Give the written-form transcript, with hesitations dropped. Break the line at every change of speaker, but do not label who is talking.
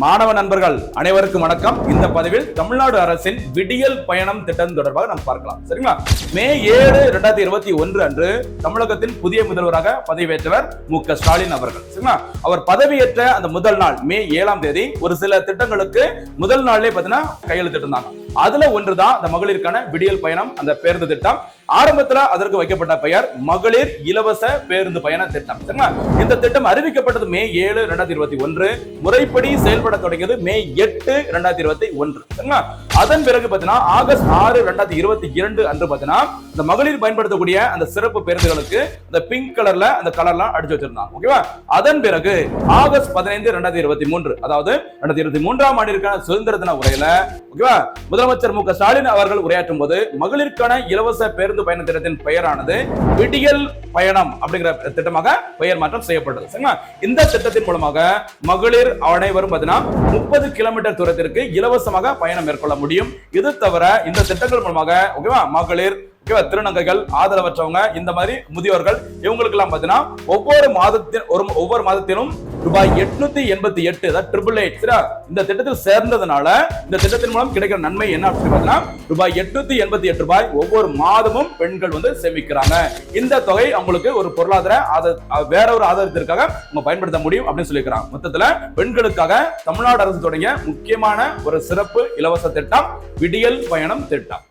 மாணவ நண்பர்கள் அனைவருக்கும் வணக்கம். இந்த பதிவில் தமிழ்நாடு அரசின் விடியல் பயணம் திட்டம் தொடர்பாக நாம் பார்க்கலாம். சரிங்களா? மே 7, 2021 அன்று தமிழகத்தின் புதிய முதல்வராக பதவியேற்றவர் மு.க. ஸ்டாலின் அவர்கள். சரிங்களா? அவர் பதவியேற்ற அந்த முதல் நாள் மே 7ஆம் தேதி ஒரு சில திட்டங்களுக்கு முதல் நாளிலே பார்த்தீங்கன்னா கையெழுத்திட்டிருந்தாங்க. அதுல ஒன்றுதான் அந்த மகளிருக்கான விடியல் பயணம், அந்த பேருந்து திட்டம். ஆரம்பத்துல அதற்கு வைக்கப்பட்ட பெயர் மகளிர் இலவச பேருந்து பயண திட்டம். இந்த திட்டம் அறிவிக்கப்பட்டது மே 7, 2021. முறைப்படி செயல்பட தொடங்கியது மே 8, 2021. அதன் பிறகு பாத்தீங்கன்னா ஆகஸ்ட் 6, 2022 அன்று பாத்தீங்கன்னா இந்த மகளிர் பயன்படுத்தக்கூடிய அந்த சிறப்பு பேருந்துகளுக்கு அந்த பிங்க் கலர்ல அந்த கலர்லாம் அடிச்சு வச்சிருந்தாங்க. ஓகேவா? அதன் பிறகு ஆகஸ்ட் 15, 2023, அதாவது 2023ஆம் ஆண்டிற்கான சுதந்திர தின உரையில ஓகேவா முதலமைச்சர் மு.க. ஸ்டாலின் அவர்கள் உரையாற்றும் போது மகளிருக்கான இலவச பேருந்து பயண திட்டத்தின் பெயரானது விடியல் பயணம் அப்படிங்கிற திட்டமாக பெயர் மாற்றம் செய்யப்பட்டது. இந்த திட்டத்தின் மூலமாக மகளிர் அனைவரும் 30 கிலோமீட்டர் தூரத்திற்கு இலவசமாக பயணம் மேற்கொள்ள முடியும். இது தவிர இந்த திட்டங்கள் மூலமாக ஓகேவா மகளிர் திருநங்கைகள், ஆதரவற்றவங்க, இந்த மாதிரி முதியோர்கள் இவங்களுக்கு எல்லாம் பாத்தீங்கன்னா ஒவ்வொரு மாதத்திலும் ரூபாய் 888 888 இந்த திட்டத்தில் சேர்ந்ததுனால இந்த திட்டத்தின் மூலம் கிடைக்கிற நன்மை என்ன அப்படின்னு பாத்தீங்கன்னா ரூபாய் 888 ரூபாய் ஒவ்வொரு மாதமும் பெண்கள் சேமிக்கிறாங்க. இந்த தொகை அவங்களுக்கு ஒரு பொருளாதார வேற ஒரு ஆதாரத்திற்காக அவங்க பயன்படுத்த முடியும் அப்படின்னு சொல்லிக்கிறாங்க. மொத்தத்துல பெண்களுக்காக தமிழ்நாடு அரசு தொடங்கிய முக்கியமான ஒரு சிறப்பு இலவச திட்டம் விடியல் பயணம் திட்டம்.